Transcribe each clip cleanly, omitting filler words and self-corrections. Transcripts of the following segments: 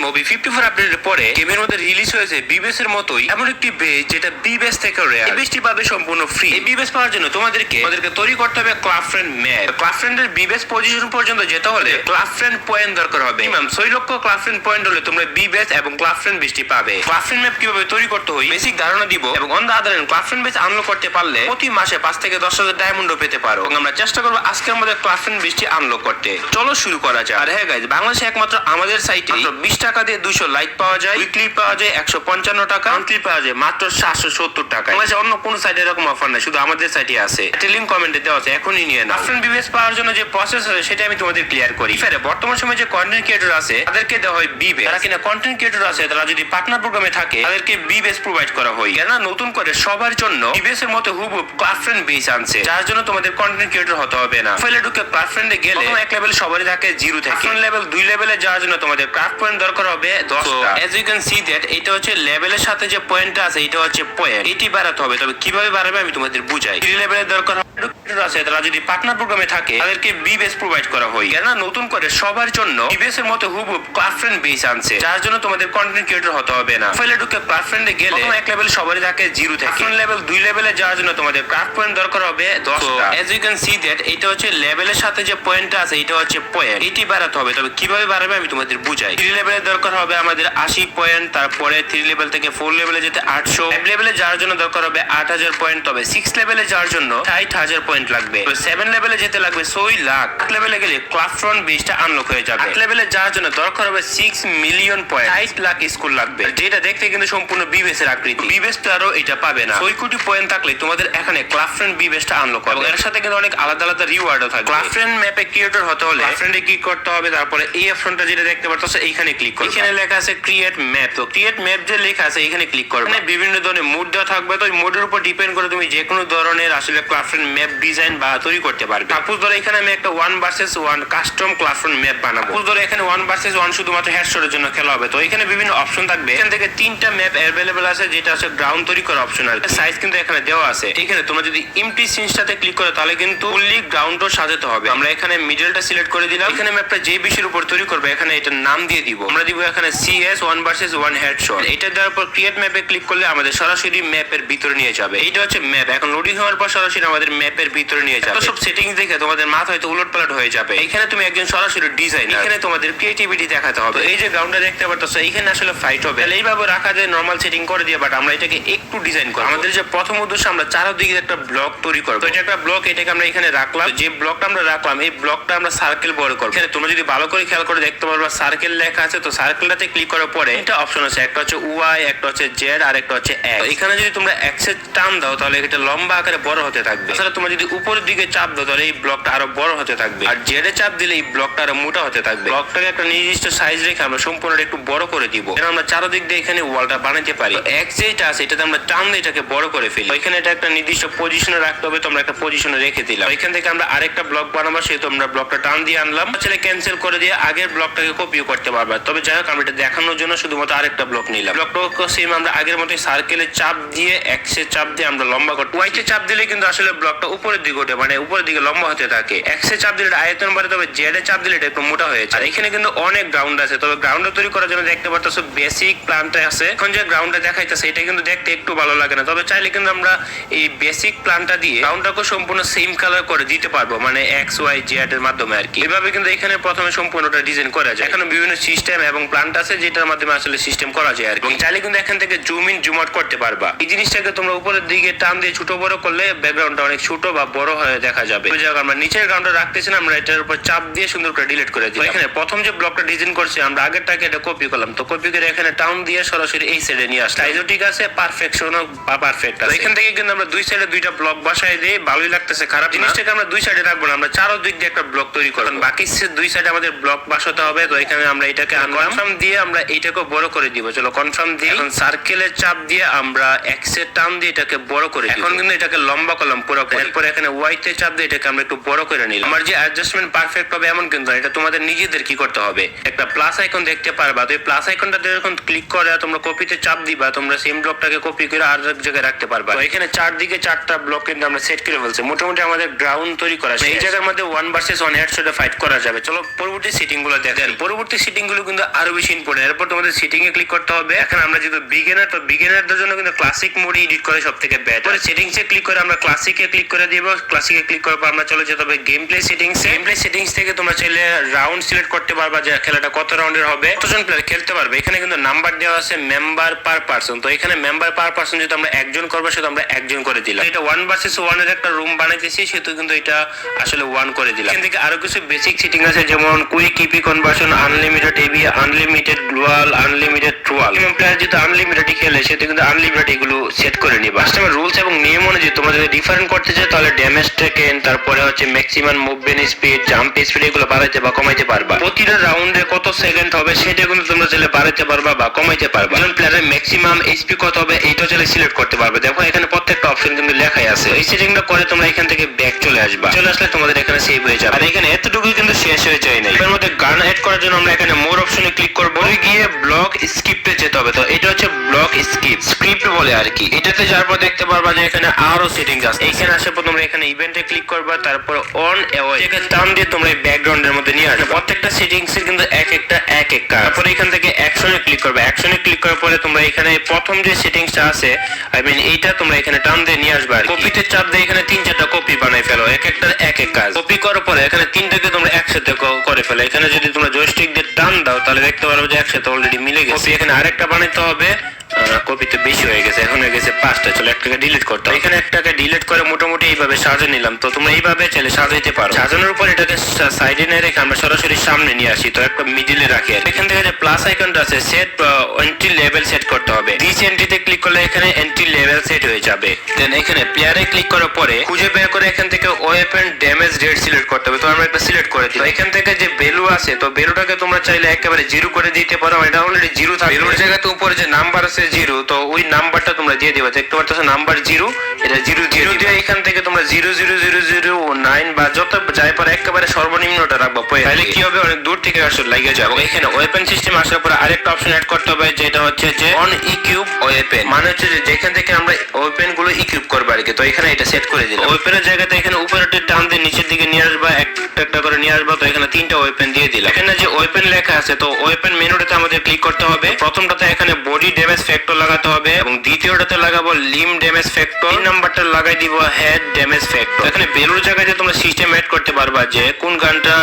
Movie 54 আপডেটের পরে গেমের মধ্যে রিলিজ হয়েছে বিবেস এর মতোই এমন একটি বেস যেটা বিবেস থেকে রেয়ার। এই বেসটি পাবে সম্পূর্ণ ফ্রি। এই বিবেস পাওয়ার জন্য তোমাদেরকে তৈরি করতে হবে ক্লাব ফ্রেন্ড ম্যাপ। ক্লাব ফ্রেন্ডের বিবেস পজিশন পর্যন্ত যেতে হলে ক্লাব ফ্রেন্ড পয়েন্ট দরকার হবে। মিনিমাম 6 লক্ষ ক্লাব ফ্রেন্ড পয়েন্ট হলে তোমরা বিবেস এবং ক্লাব ফ্রেন্ড বেসটি পাবে। ক্লাব ফ্রেন্ড ম্যাপ কিভাবে তৈরি করতে হয় বেসিক ধারণা দিব এবং on the other hand club friend base unlock করতে পারলে প্রতি মাসে 5 থেকে 10,000 ডায়মন্ডও পেতে পারো। এবং আমরা চেষ্টা করব আজকের মধ্যে ক্লাব ফ্রেন্ড বেসটি আনলক করতে। চলো শুরু করা যাক। আর হ্যাঁ গাইস, বাংলাদেশে একমাত্র আমাদের সাইটে 20 টাকা দিয়ে 200 লাইক পাওয়া যায়, উইকলি পাওয়া যায় 155 টাকা, মান্থলি পাওয়া যায় মাত্র 770 টাকা। বাংলাদেশে অন্য কোন সাইটে এরকম অফার নাই, শুধু আমাদের সাইটে আছে। একটা লিংক কমেন্টে দেওয়া আছে, এখনই নিয়ে নাও। ফ্রেন্ড বিবেস পাওয়ার জন্য যে প্রসেস আছে সেটা আমি তোমাদের ক্লিয়ার করি। ফেরে বর্তমান সময়ে যে কন্টেন্ট ক্রিয়েটর আছে তাদেরকে দেওয়া হয় বিবেস। যারা কিনা কন্টেন্ট ক্রিয়েটর আছে তারা যদি পার্টনার প্রোগ্রামে থাকে তাদেরকে বিবেস প্রোভাইড করা হয়। কেন নতুন করে সবার জন্য বিবেস এর মতো হুবহু ক্লাব ফ্রেন্ড বেস আনছে, যার জন্য তোমাদের কন্টেন্ট ক্রিয়েটর হতে হবে না। ফাইলে ঢুকে ক্লাব ফ্রেন্ডে গেলে এক লেভেল সবারই থাকে 0 থেকে। লেভেল 2 লেভেলে যাওয়ার জন্য তোমাদের ক্রাফট পয়েন্ট দরকার হবে 10টা। As you can see that এটা হচ্ছে লেভেলের সাথে যে পয়েন্টটা আছে এটা হচ্ছে পয়েন্ট, এটি বাড়াতে হবে। তবে কিভাবে বাড়াবে আমি তোমাদের বুঝাই। 3 লেভেলের দরকার আছে, তারা যদি পার্টনার প্রোগ্রামে থাকে তাদেরকে বিবেস প্রোভাইড করা হয়। কেন নতুন করে সবার জন্য বিবেস এর মতো হুবহু ক্লাব ফ্রেন্ড বেস আনছে, যার জন্য তোমাদের কন্টেন্ট ক্রিয়েটর হতে হবে না। ফাইলে ঢুকে ক্লাব ফ্রেন্ডে গেলে এক লেভেল সবারই থাকে 0 থেকে। লেভেল 2 লেভেলে যাওয়ার জন্য তোমাদের ক্রাফট পয়েন্ট দরকার হবে 10টা। As you can see that এটা হচ্ছে লেভেলের সাথে যে পয়েন্টটা আছে এটা হচ্ছে পয়েন্ট, এটি বাড়াতে হবে। তবে কিভাবে বাড়াবে আমি তোমাদের বুঝাই। 3 লেভেলের দরকার হবে আমাদের 80 পয়েন্ট, তারপরে 3 লেভেল থেকে 4 লেভেলে যেতে 800, 5 লেভেলে যাওয়ার জন্য দরকার হবে 8000 পয়েন্ট। তবে 6 লেভেলে যাওয়ার জন্য 60,000 পয়েন্ট লাগবে। 7 লেভেলে যেতে লাগবে 6 লাখ। 8 লেভেলে গেলে ক্লাব ফ্রেন্ড বেসটা আনলক হয়ে যাবে। 8 লেভেলে যাওয়ার জন্য দরকার হবে 6 মিলিয়ন পয়েন্ট, 60 লাখ স্কোর লাগবে, যেটা দেখতে কিন্তু সম্পূর্ণ বিবেস এর আকৃতি। বিবেস প্লেয়ারও এটা পাবে না। 6 কোটি পয়েন্ট থাকলে তোমাদের এখানে ক্লাব ফ্রেন্ড বিবেসটা আনলক হবে। এর সাথে কিন্তু অনেক আলাদা আলাদা রিওয়ার্ডও থাকবে। ক্লাব ফ্রেন্ড ম্যাপে ক্রিয়েটর হতে হলে ক্লাব ফ্রেন্ডে ক্লিক করতে হবে, তারপরে এই অপশনটা যেটা দেখতে পাচ্ছ এইখানে ক্লিক করবে। এখানে লেখা আছে ক্রিয়েট ম্যাপ। তো ক্রিয়েট ম্যাপ যে লেখা আছে এখানে ক্লিক করবে। এখানে বিভিন্ন ধরনের মোড দেওয়া থাকবে, তো এই মোডের উপর ডিপেন্ড করে তুমি যে কোনো ধরনের আসলে ক্লাব ফ্রেন্ড ম্যাপ ডিজাইন বা তৈরি করতে পারবে। সাপোজ ধরো এখানে আমি একটা 1 versus 1 custom club friend map বানাবো। সাপোজ ধরো এখানে 1 ভার্সেস 1 শুধুমাত্র হেডশটের জন্য খেলা হবে। তো এখানে বিভিন্ন অপশন থাকবে, এখান থেকে 3টা ম্যাপ अवेलेबल আছে, যেটা আছে গ্রাউন্ড তৈরি করা অপশনাল। সাইজ কিন্তু এখানে দেওয়া আছে। এখানে তোমরা যদি এমটি সিনটাতে ক্লিক করো তাহলে কিন্তু ফুললি গ্রাউন্ডও সাজাতে হবে। আমরা এখানে মিডলটা সিলেক্ট করে দিলাম। এখানে ম্যাপটা যে বিষয়ের উপর তৈরি করবে এখানে এটার নাম দিয়ে দিব। আমরা দিব এখানে সিএস 1 ভার্সেস 1 হেডশট। এটা দেওয়ার পর ক্রিয়েট ম্যাপে ক্লিক করলে আমাদের সরাসরি ম্যাপের ভিতরে নিয়ে যাবে। এইটা হচ্ছে ম্যাপ। এখন লোডিং হওয়ার পর সরাসরি আমাদের ম্যাপের ভিতরে নিয়ে যাবে। সব সেটিংস দেখে তোমাদের মাথা হয়তো উলটপালট হয়ে যাবে। এখানে তুমি একজন সরাসরি ডিজাইনার, এখানে তোমাদের ক্রিয়েটিভিটি দেখাতে হবে। এই যে গ্রাউন্ডটা দেখতে পাচ্ছ এখানে আসলে ফাইট হবে। তাহলে এইভাবে রাখা যায় নরমাল সেটিং করে দিয়ে, বাট আমরা এটাকে একটু ডিজাইন করব। আমাদের যে প্রথম উদ্দেশ্য আমরা চারদিকে একটা ব্লক তৈরি করব। তো এটা একটা ব্লক, এটাকে আমরা এখানে রাখলাম। যে ব্লকটা আমরা রাখলাম এই ব্লকটা আমরা সার্কেল বড় করব। এখানে তোমরা যদি ভালো করে খেয়াল করে দেখতে পারবা সার্কেল লেখা আছে। তো সার্কেলটাতে ক্লিক করার পরে এটা অপশন আছে, একটা হচ্ছে ওয়াই, একটা হচ্ছে জেড, আর একটা হচ্ছে এক্স। এখানে যদি তোমরা এক্সের টান দাও তাহলে এটা লম্বা আকারে বড় হতে থাকবে। তাছাড়া তোমরা যদি উপরের দিকে চাপ দাও তাহলে এই ব্লকটা আরো বড় হতে থাকবে, আর জেডে চাপ দিলে এই ব্লকটা আরো মোটা হতে থাকবে। ব্লকটাকে একটা নির্দিষ্ট সাইজ রেখে আমরা সম্পূর্ণ একটু বড় করে দিব, যেন আমরা চারদিক দিয়ে এখানে ওয়ালটা বানাতে পারি। এক্স যেটা আছে এটাতে আমরা টান দিয়ে এটাকে বড় করে ফেলি। এখানে এটা একটা নির্দিষ্ট পজিশনে রাখতে হবে, তো আমরা একটা পজিশনে রেখে দিলাম। এখান থেকে আমরা আরেকটা ব্লক বানাবো, সেহেতু আমরা ব্লকটা টান দিয়ে আনলাম। ছেলে ক্যান্সেল করে দিয়ে আগের ব্লকটাকে কপিও করতে পারবা। তবে যাই হোক আমরা এটা দেখানোর জন্য শুধুমাত্র আরেকটা ব্লক নিলাম। ব্লকটাকে সেম আমরা আগের মতো সার্কেলে চাপ দিয়ে এক্সে চাপ দিয়ে আমরা লম্বা করতে। ওয়াইতে চাপ দিলে কিন্তু আসলে ব্লকটা উপরের দিকে ওঠে, মানে উপরের দিকে লম্বা হতে থাকে। এক্সে চাপ দিলে এটা আয়তন বাড়ে, তবে জেডে চাপ দিলে এটা একটু মোটা হয়ে যায়। এখানে কিন্তু অনেক গ্রাউন্ড আছে। তবে গ্রাউন্ডটা তৈরি করার জন্য দেখতে পাচ্ছ বেসিক প্ল্যানটা আছে। এখন যে গ্রাউন্ডটা দেখাইতেছে এটা কিন্তু দেখতে একটু ভালো লাগে না। তবে চাইলে কিন্তু আমরা এই বেসিক প্ল্যানটা দিয়ে গ্রাউন্ডটাকে সম্পূর্ণ সেম কালার করে দিতে পারবো, মানে এক্স ওয়াই জেড এর মাধ্যমে আর কি। এভাবে কিন্তু এখানে প্রথমে সম্পূর্ণটা ডিজাইন করা যায়। এখানে বিভিন্ন সিস্টেম এবং প্ল্যান্ট আছে যেটার মাধ্যমে আসলে সিস্টেম করা যায় আর কি। চাইলে কিন্তু এখান থেকে জুম ইন জুম আউট করতে পারবা। এই জিনিসটাকে তোমরা উপরের দিকে টান দিয়ে ছোট বড় করলে ব্যাকগ্রাউন্ডটা অনেক ছোট বা বড় হয়ে দেখা যাবে। আমরা নিচের গ্রাউন্ডটা রাখতেছি না, আমরা এটার উপর চাপ দিয়ে সুন্দর করে ডিলিট করে দিই। এখানে প্রথম যে ব্লকটা ডিজাইন করছি আমরা আগেরটাকে এটা কপি করলাম। তো কপি করে এখানে টাউন দিয়ে সরাসরি এই সাইডে নিয়ে আসলাম। সাইজও ঠিক আছে, পারফেকশনও বা পারফেক্ট আছে। এখান থেকে কিন্তু আমরা দুই সাইডে দুইটা ব্লক বসাই দিয়ে ভালোই লাগতেছে, খারাপ জিনিসটাকে আমরা দুই সাইডে রাখবো না, আমরা চারদিক দিয়ে একটা ব্লক তৈরি করব। বাকি দুই সাইডে আমাদের ব্লক বসাতে হবে। তো এখানে আমরা এটাকে কনফার্ম দিয়ে আমরা এইটাকে বড় করে দিব। চলো কনফার্ম দিয়ে এখন সার্কেলের চাপ দিয়ে আমরা এক্স এর টান দিয়ে এটাকে বড় করে দিব। এখন কিন্তু এটাকে লম্বা করলাম পুরো। এরপর এখানে ওয়াই তে চাপ দিয়ে এটাকে আমরা একটু বড় করে নিলাম। আমার যে অ্যাডজাস্টমেন্ট পারফেক্ট হবে এমন কিন্তু না, এটা তোমাদের নিজেদের কি করতে হবে, একটা প্লাস আইকন দেখতে পারবা, তো এই প্লাস আইকনটা যখন ক্লিক করে তোমরা কপিতে চাপ দিবা, তোমরা সেম ব্লকটাকে কপি করে আর এক জায়গায় রাখতে পারবা। তো এখানে চারদিকে চারটা ব্লক কিন্তু আমরা সেট করে ফেলছি, মোটামুটি আমাদের গ্রাউন্ড তৈরি করা শেষ। এই জায়গার মধ্যে 1 ভার্সেস 1 হেডশটে ফাইট করা যাবে। চলো পরবর্তী সেটিং গুলো দেখেন। পরবর্তী সেটিং গুলো কিন্তু আরো বেশি ইম্পর্টেন্ট। এরপর তোমাদের সেটিং এ ক্লিক করতে হবে। এখন আমরা যেহেতু বিগিনার, তো বিগিনারদের জন্য কিন্তু ক্লাসিক মোডে এডিট করে সবথেকে বেটার। সেটিংস এ ক্লিক করে আমরা ক্লাসিকে ক্লিক করে দিব। ক্লাসিকে ক্লিক করার পর আমরা চলে যেতে হবে game play settings. Game play settings থেকে তোমরা চাইলে রাউন্ড সিলেক্ট করতে পারবা, যে খেলাটা কত রাউন্ডের হবে, কতজন প্লেয়ার খেলতে পারবে। এখানে কিন্তু নাম্বার দেওয়া আছে মেম্বার পার পারসন। তো এখানে মেম্বার পার পারসন যদি আমরা একজন করবো সেটা আমরা একজন করে দিলাম। এটা 1 ভার্সেস 1 এর একটা রুম বানাইতেছি, সেহেতু কিন্তু এটা আসলে 1 করে দিলাম। এখান থেকে আরো কিছু বেসিক সেটিং আছে, যেমন quick EP conversion, unlimited AB, unlimited gloo wall, unlimited ট্রুয়াল। এবং প্লেয়ার যদি আনলিমিটেড খেলে সেটা কিন্তু আনলিমিটেড এগুলো সেট করে নিবা। কাস্টমার রুলস এবং নিয়ম অনুযায়ী তোমরা যদি ডিফারেন্ট করতে চাও তাহলে ড্যামেজ টেকেন, তারপরে হচ্ছে maximum movement speed, jump speed এগুলো বাড়াইতে বা কমাইতে পারবা। প্রতিটা রাউন্ডে কত সেকেন্ড হবে সেটা কিন্তু তোমরা চাইলে বাড়াইতে পারবা বা কমাইতে পারবা। যেমন প্লেয়ারের ম্যাক্সিমাম এইচপি কত হবে এইটা চাইলে সিলেক্ট করতে পারবে। দেখো এখানে প্রত্যেকটা অপশন কিন্তু লেখাই আছে। এই সেটিংটা করে তোমরা এখান থেকে ব্যাক চলে আসবা। চলে আসলে তোমাদের এখানে সেভ হয়ে যাবে। আর এখানে এতটুকুই কিন্তু শেষ হয়ে যায় না। এর মধ্যে গান এড করার জন্য আমরা এখানে মোর অপশনে ক্লিক করব, গিয়ে ব্লক স্কিপে যেতে হবে। তো এটা হচ্ছে ব্লক স্ক্রিপ্ট বলে আর কি। এটাতে যাওয়ার পর দেখতে পারবা যে এখানে আরো সেটিংস আছে। এখানে আসার পর তোমরা এখানে ইভেন্টে ক্লিক করবা, তারপর অন অ্যাওয়ে এখানে টার্ন দিয়ে তোমরা এই ব্যাকগ্রাউন্ডের মধ্যে নিয়ে আসবে। প্রত্যেকটা সেটিংস এর কিন্তু এক একটা তারপর এখান থেকে অ্যাকশনে ক্লিক করবে। অ্যাকশনে ক্লিক করার পরে তোমরা এখানে প্রথম যে সেটিংসটা আছে এইটা তোমরা এখানে টার্ন দিয়ে নিয়ে আসবে। কপিতে চাপ দিয়ে এখানে 3-4টা কপি বানাই ফেলো, এক একটার এক এক কাজ। কপি করার পরে এখানে 3টাকে তোমরা একসাথে করে ফেলো। এখানে যদি তোমরা জয়স্টিক দিয়ে টান দাও তাহলে দেখতে পারবে যে একসাথে অলরেডি মিলে গেছে। কপি এখানে আরেকটা বানাইতে হবে, কপিতে বেশি হয়ে গেছে, এখন হয়ে গেছে 5টা। চলো একটাকে ডিলিট করতে হবে। এখানে একটাকে ডিলিট করে মোটামুটি এইভাবে সাজিয়ে নিলাম। তো তোমরা এইভাবে চাইলে সাজাইতে পারো। সাজানোর উপর এটাকে সাইডে নিয়ে রেখে আমরা সরাসরি সামনে নিয়ে আসি, তো একটা মিডিলে রাখি। এখান থেকে যে প্লাস আইকনটা আছে সেট এন্ট্রি লেভেল সেট করতে হবে। দিস এন্ট্রিতে ক্লিক করলে এখানে এন্ট্রি লেভেল সেট হয়ে যাবে। দেন এখানে প্লেয়ারে ক্লিক করার পরে খুঁজে বের করে এখান থেকে ওয়েপন ড্যামেজ রেট সিলেক্ট করতে হবে। তো আমরা একটা সিলেক্ট করে দিই। এখান থেকে যে ভ্যালু আছে, তো ভ্যালুটাকে তোমরা চাইলে একেবারে 0 করে দিতে পারো। এটা অলরেডি 0 থাকে। ভ্যালুর জায়গাতে উপরে যে নাম্বার আছে 0, তো ওই নাম্বারটা তোমরা দিয়ে দিবা। দেখতে পারতেছো নাম্বার 0, এটা 0 দিয়ে এখান থেকে তোমরা 00009 বা যত যাই পারে একেবারে সর্বনিম্নটা রাখবা। তাহলে কি হবে, অনেক দূর থেকে আসলে লাগে যাবে। এখানে ওয়েপন সিস্টেম আসার পরে আরেকটা অপশন অ্যাড করতে হবে, যেটা হচ্ছে যে অন ইকুইপ ওয়েপন, মানে হচ্ছে যে যেখান থেকে আমরা ওয়েপন গুলো ইকুইপ করব আর কি। তো এখানে এটা সেট করে দিলাম। ওয়েপনের জায়গাতে এখানে উপরেরটা টান দিয়ে নিচের দিকে নিয়ে আসবা, একটা করে নিয়ে আসবা। তো এখানে 3টা ওয়েপন দিয়ে দিলাম। এখানে যে ওয়েপন লেখা আছে, তো ওয়েপন মেনুটাতে আমাদের ক্লিক করতে হবে। প্রথমটাতে এখানে বডি ড্যামেজ ফ্যাক্টর লাগাতে হবে এবং দ্বিতীয়টাতে লাগাবো লিম ড্যামেজ ফ্যাক্টর, 3 নাম্বারটা লাগাই দিব হেড ড্যামেজ ফ্যাক্টর। এখানে বেলুর জায়গায় তোমরা সিস্টেম এড করতে পারবা যে কোন গানটা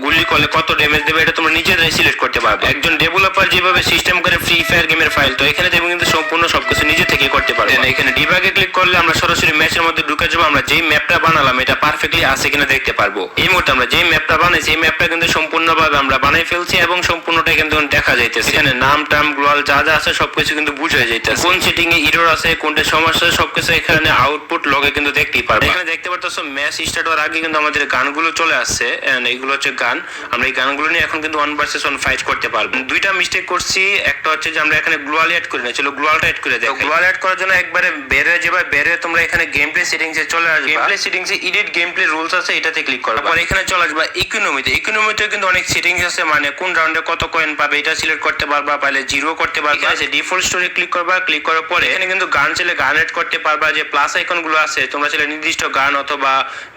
গুলি করলে কত ড্যামেজ দেবে, এটা তোমরা নিজেরাই সিলেক্ট করতে পারবে। একজন ডেভেলপার যেভাবে সিস্টেম করে ফ্রি ফায়ার গেমের ফাইল, তো এখানে তুমি কিন্তু সম্পূর্ণ সবকিছু নিজে থেকে করতে পারবে। এখানে ডিবাগে ক্লিক করলে আমরা সরাসরি ম্যাচের মধ্যে ঢুকে যাবো। আমরা যেই ম্যাপটা বানালাম এটা পারফেক্টলি আছে কিনা দেখতে পারবো। এই মুহূর্তে আমরা যেই ম্যাপটা বানাইছি এই ম্যাপটা কিন্তু সম্পূর্ণভাবে আমরা বানাই ফেলছি এবং সম্পূর্ণটাই কিন্তু দেখা যাইতেছে। এখানে নাম টাম গ্লোয়াল যা যা আছে সবকিছু কিন্তু বুঝা যাইতেছে। কোন সেটিং এ এরর আছে, কোনটা সমস্যা, সবকিছু এখানে আউটপুট লগে কিন্তু দেখতেই পারবে। এখানে দেখতে পারতেছো ম্যাচ স্টার্ট হওয়ার আগে কিন্তু আমাদের গানগুলো চলে আসছে। এইগুলো হচ্ছে গান। আমরা এই গানগুলো নিয়ে এখন কিন্তু 1 ভার্সেস 1 ফাইট করতে পারবো। দুইটা মিস্টেক করছি। একটা হচ্ছে যে আমরা এখানে গ্লোয়াল অ্যাড করি না, চলো গ্লোয়ালটা অ্যাড করে দেখো। গ্লোয়াল অ্যাড করার জন্য একবারে বের হয়ে যাবে। বের হয়ে তোমরা এখানে গেম প্লে সেটিংসে চলে আসবে। গেম প্লে সেটিংসে এডিট গেম প্লে রুলস আছে, এটাতে ক্লিক করবে। তারপর এখানে চলে আসবে ইকোনমিতে। ইকোনমিতে কিন্তু অনেক সেটিংস আছে, মানে কোন রাউন্ডে কত কয়েন পাবে এটা সিলেক্ট করতে পারবা, পাইলে 0 করতে পারবা। এখানে আছে ডিফল্ট স্টোরি ক্লিক করবা। ক্লিক করার পরে এখানে কিন্তু গান চাইলে গান অ্যাড করতে পারবা। যে প্লাস আইকন গুলো আছে তোমরা চাইলে নির্দিষ্ট গান অথবা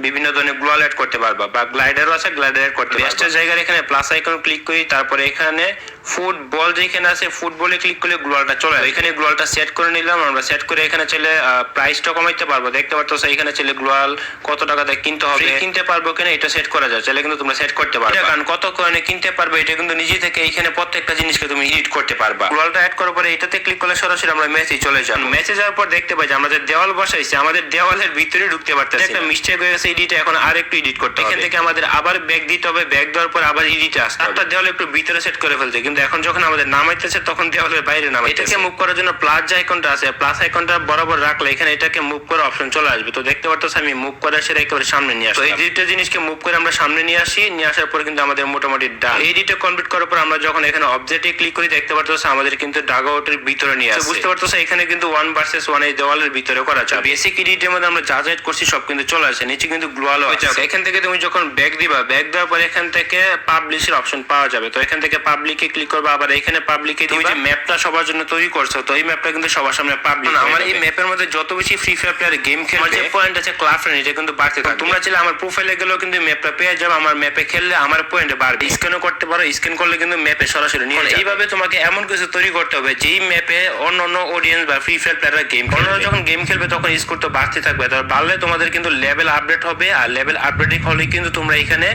বিভিন্ন ধরনের গ্লোয়াল অ্যাড করতে পারবা, বা গ্লাইডারও আছে, গ্লাইডার অ্যাড করতে পারবা। বেস্টের জায়গায় এখানে প্লাস আইকন ক্লিক করি। তারপরে এখানে ফুটবল যেখানে আছে ফুটবলে ক্লিক করলে গ্লোয়ালটা চলে আসে। এখানে গ্লোয়ালটা সেট করে নিলাম আমরা। সেট করে এখানে চাইলে প্রাইসটা কমাইতে পারবো। দেখতে পারতো এখানে চাইলে গ্লোয়াল কত টাকা দিয়ে কিনতে হবে, কিনতে পারবো কিনা এটা সেট করা যায়। চাইলে কিন্তু তোমরা সেট করতে পারবে। গান কত কয়েনে কিনতে পারবে এটা কিন্তু নিজে থেকে এখানে প্রত্যেকটা জিনিসকে তুমি এডিট করতে পারবা। গ্লোয়ালটা অ্যাড করার পরে এটাতে ক্লিক করলে সরাসরি আমরা মেসে চলে যাব। মেসে যাওয়ার পর দেখতে পাই যে আমাদের দেওয়াল বসাইছে, আমাদের দেওয়ালের ভিতরে ঢুকতে পারতেছে। একটা মিস্টেক হয়ে গেছে, এডিট এখন আরেকটু এডিট করতে হবে। এখান থেকে আমাদের আবার ব্যাক দিতে হবে। ব্যাক দেওয়ার পর আবার এডিটে আসতে হবে। তারপর দেওয়াল একটু ভিতরে সেট করে ফেলতে, কিন্তু এখন যখন আমাদের নামাইতেছে তখন দেওয়ালের বাইরে নামাইতেছে। এটাকে মুভ করার জন্য প্লাস যে আইকনটা আছে, প্লাস আইকনটা বরাবর রাখলে এখানে এটাকে মুভ করার অপশন চলে আসবে। তো দেখতে পারতেছ আমি মুভ করে সেটা একেবারে সামনে নিয়ে আসি। তো এই দুইটা জিনিসকে মুভ করে আমরা সামনে নিয়ে আসি, নিয়ে আসার পর কিন্তু আমাদের মোটামুটি ডান। এই দুইটা কমপ্লিট করার পর আমরা যখন এখানে অবজেক্টে ক্লিক করি দেখতে পারতেছ আমাদের কিন্তু ডাগ আউটের ভিতরে নিয়ে আসে। বুঝতে পারতেছ এখানে কিন্তু 1 ভার্সেস 1 এই দেওয়ালের ভিতরে করা যায়। বেসিক এডিটের মধ্যে আমরা যা যা করছি সব কিন্তু চলে আসে, নিচে কিন্তু গ্লোয়াল আছে। এখান থেকে তুমি যখন ব্যাক দিবা, ব্যাক দেওয়ার পর এখান থেকে পাবলিশের অপশন পাওয়া যাবে। তো এখান থেকে পাবলিকে ক্লিক করবা, আবার এখানে পাবলিকে তুমি যে ম্যাপটা সবার জন্য তৈরি করছো, তো এই ম্যাপটা কিন্তু সবার সামনে পাবলিক। আমার এই ম্যাপের মধ্যে যত বেশি ফ্রি ফায়ার প্লেয়ার গেম খেলবে, যে পয়েন্ট আছে ক্লাব ফ্রেন্ড, এটা কিন্তু বাড়তে থাকবে। তোমরা চাইলে আমার প্রোফাইলে গেলেও কিন্তু ম্যাপটা পেয়ে যাবে। আমার ম্যাপে খেললে আমার পয়েন্ট বাড়বে। স্ক্যানও করতে পারো, স্ক্যান করলে কিন্তু ম্যাপে সরাসরি নিয়ে যাবে। এইভাবে তোমাকে এমন কিছু তৈরি করতে হবে যেই ম্যাপে অন্য অডিয়েন্স বা ফ্রি ফায়ার প্লেয়াররা গেম খেলবে। যখন গেম খেলবে তখন স্কোর তো বাড়তে থাকবে, তার বাড়লে তোমাদের কিন্তু লেভেল আপডেট হবে, আর লেভেল আপডেট হলে কিন্তু তোমরা এখানে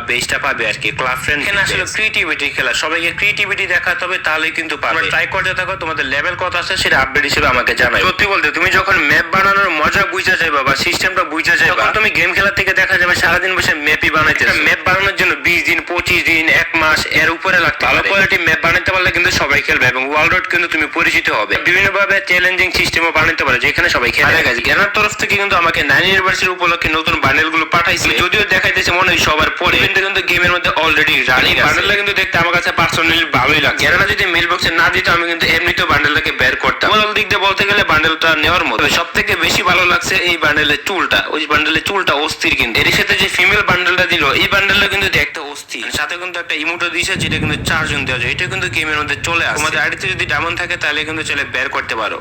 বেসটা পাবে আর কি, ক্লাব ফ্রেন্ড। এখানে আসলে ক্রিয়েটিভিটি খেলা, সবাইকে ক্রিয়েটিভিটি দেখাতে হবে, তাহলে কিন্তু পাবে। ট্রাই করতে থাকো, তোমাদের লেভেল কত আছে সেটা আপডেট হিসেবে আমাকে জানাই। সত্যি বলতে তুমি যখন ম্যাপ বানানোর মজা বুঝা যাবে বা সিস্টেমটা বুঝা যাবে, তখন তুমি গেম খেলার থেকে দেখা যাবে সারাদিন বসে ম্যাপই বানাইতে। ম্যাপ বানানোর জন্য 20 দিন 25 দিন 1 মাস এর উপরে লাগতে পারে। ভালো কোয়ালিটি ম্যাপ বানাতে পারলে কিন্তু সবাই খেলবে এবং ওয়ার্ল্ড কিন্তু তুমি পরিচিত হবে। বিভিন্ন ভাবে চ্যালেঞ্জিং সিস্টেমও বানাতে পারে যেখানে সবাই খেলে। গেছে জ্ঞানের তরফ থেকে কিন্তু আমাকে 9 ইউনিভার্সিটি উপলক্ষে নতুন বান্ডেল গুলো পাঠাইছে, যদিও দেখাইতেছে মনে হয় সবার পরে, কিন্তু গেমের মধ্যে অলরেডি রানিং বান্ডেলটা কিন্তু দেখতে আমার কাছে পার্সোনালি ভালোই লাগছে। জ্ঞানরা যদি মেল বক্সে না দিত আমি কিন্তু এমনিতেও বান্ডেলটাকে বের করতাম। ওভারঅল দিক দিয়ে বলতে গেলে বান্ডেলটা নেওয়ার মতো। সব থেকে বেশি ভালো লাগছে এই বান্ডেলের চুলটা, ওই বান্ডেলের চুলটা অস্থির। কিন্তু এর সাথে যে ফিমেল বান্ডেলটা দিল, এই বান্ডেলটা কিন্তু দেখতে অস্থির, সাথে কিন্তু একটা ইমোটো দিয়েছে যেটা কিন্তু 4 জন দেওয়া যায়। এটা কিন্তু গেমের মধ্যে চলে আসে। তোমাদের আইডিতে যদি ডায়মন্ড থাকে তাহলে কিন্তু চলে বের করতে পারো।